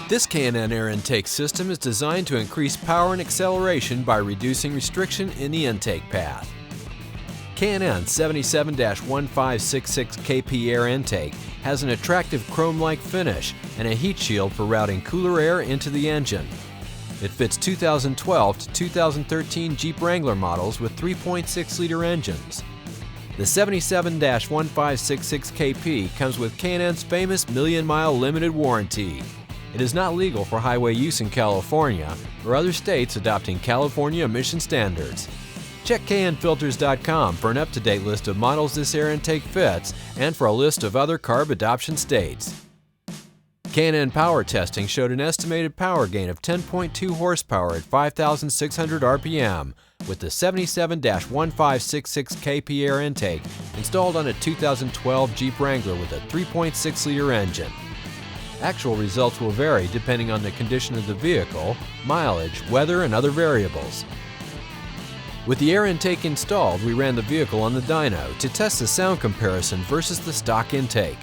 This K&N air intake system is designed to increase power and acceleration by reducing restriction in the intake path. K&N 77-1566KP air intake has an attractive chrome-like finish and a heat shield for routing cooler air into the engine. It fits 2012 to 2013 Jeep Wrangler models with 3.6-liter engines. The 77-1566KP comes with K&N's famous million-mile limited warranty. It is not legal for highway use in California or other states adopting California emission standards. Check knfilters.com for an up-to-date list of models this air intake fits and for a list of other CARB adoption states. K&N power testing showed an estimated power gain of 10.2 horsepower at 5,600 RPM with the 77-1566KP air intake installed on a 2012 Jeep Wrangler with a 3.6-liter engine. Actual results will vary depending on the condition of the vehicle, mileage, weather, and other variables. With the air intake installed, we ran the vehicle on the dyno to test the sound comparison versus the stock intake.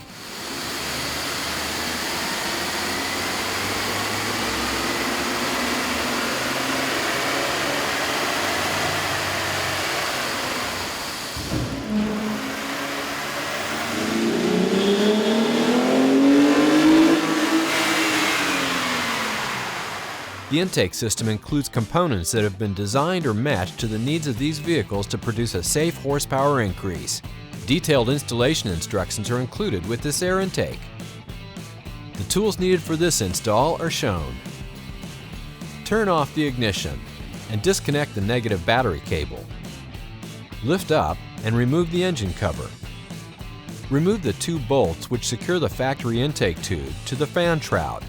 The intake system includes components that have been designed or matched to the needs of these vehicles to produce a safe horsepower increase. Detailed installation instructions are included with this air intake. The tools needed for this install are shown. Turn off the ignition and disconnect the negative battery cable. Lift up and remove the engine cover. Remove the two bolts which secure the factory intake tube to the fan shroud.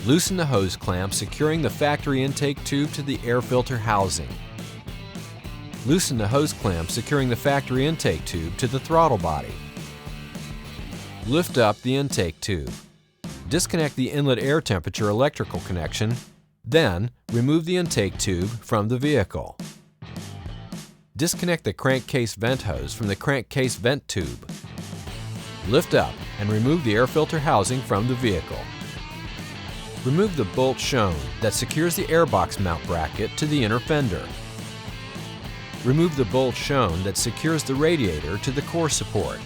Loosen the hose clamp securing the factory intake tube to the air filter housing. Loosen the hose clamp securing the factory intake tube to the throttle body. Lift up the intake tube. Disconnect the inlet air temperature electrical connection, then remove the intake tube from the vehicle. Disconnect the crankcase vent hose from the crankcase vent tube. Lift up and remove the air filter housing from the vehicle. Remove the bolt shown that secures the airbox mount bracket to the inner fender. Remove the bolt shown that secures the radiator to the core support.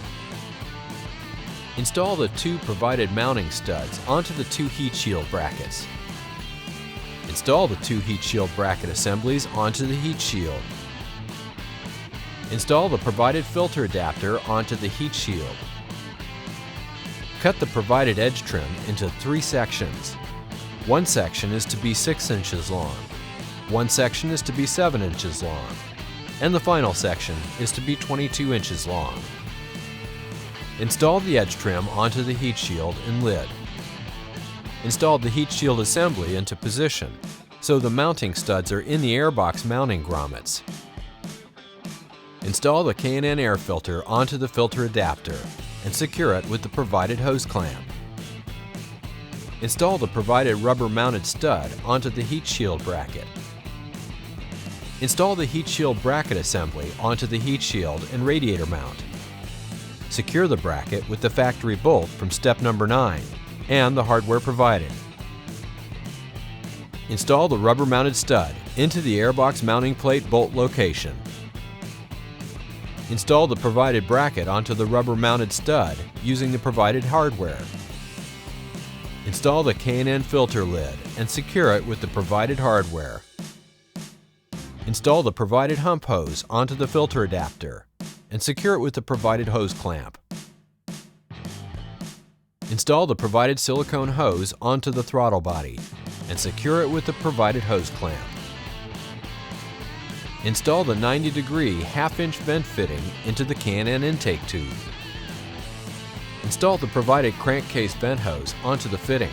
Install the two provided mounting studs onto the two heat shield brackets. Install the two heat shield bracket assemblies onto the heat shield. Install the provided filter adapter onto the heat shield. Cut the provided edge trim into 3 sections. One section is to be 6 inches long, one section is to be 7 inches long, and the final section is to be 22 inches long. Install the edge trim onto the heat shield and lid. Install the heat shield assembly into position, so the mounting studs are in the airbox mounting grommets. Install the K&N air filter onto the filter adapter and secure it with the provided hose clamp. Install the provided rubber-mounted stud onto the heat shield bracket. Install the heat shield bracket assembly onto the heat shield and radiator mount. Secure the bracket with the factory bolt from step number 9 and the hardware provided. Install the rubber-mounted stud into the airbox mounting plate bolt location. Install the provided bracket onto the rubber-mounted stud using the provided hardware. Install the K&N filter lid and secure it with the provided hardware. Install the provided hump hose onto the filter adapter and secure it with the provided hose clamp. Install the provided silicone hose onto the throttle body and secure it with the provided hose clamp. Install the 90-degree half-inch vent fitting into the K&N intake tube. Install the provided crankcase vent hose onto the fitting.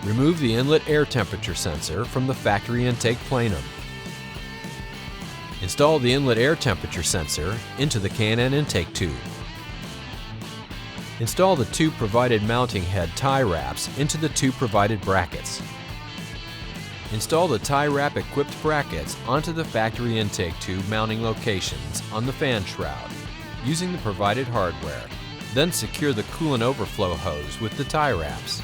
Remove the inlet air temperature sensor from the factory intake plenum. Install the inlet air temperature sensor into the K&N intake tube. Install the two provided mounting head tie wraps into the two provided brackets. Install the tie wrap equipped brackets onto the factory intake tube mounting locations on the fan shroud using the provided hardware. Then secure the coolant overflow hose with the tie wraps.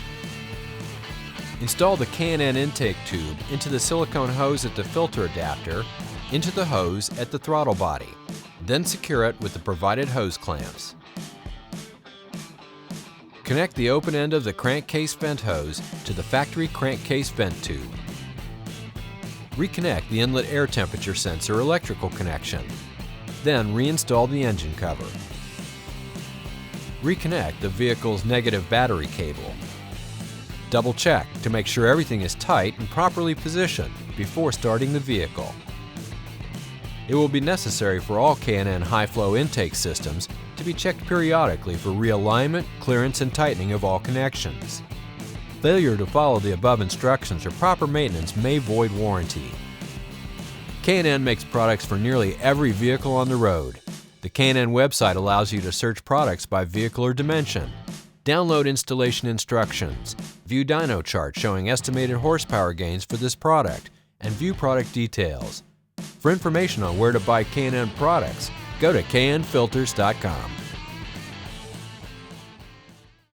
Install the K&N intake tube into the silicone hose at the filter adapter, into the hose at the throttle body. Then secure it with the provided hose clamps. Connect the open end of the crankcase vent hose to the factory crankcase vent tube. Reconnect the inlet air temperature sensor electrical connection. Then reinstall the engine cover. Reconnect the vehicle's negative battery cable. Double check to make sure everything is tight and properly positioned before starting the vehicle. It will be necessary for all K&N high-flow intake systems to be checked periodically for realignment, clearance, and tightening of all connections. Failure to follow the above instructions or proper maintenance may void warranty. K&N makes products for nearly every vehicle on the road. The K&N website allows you to search products by vehicle or dimension, download installation instructions, view dyno charts showing estimated horsepower gains for this product, and view product details. For information on where to buy K&N products, go to knfilters.com.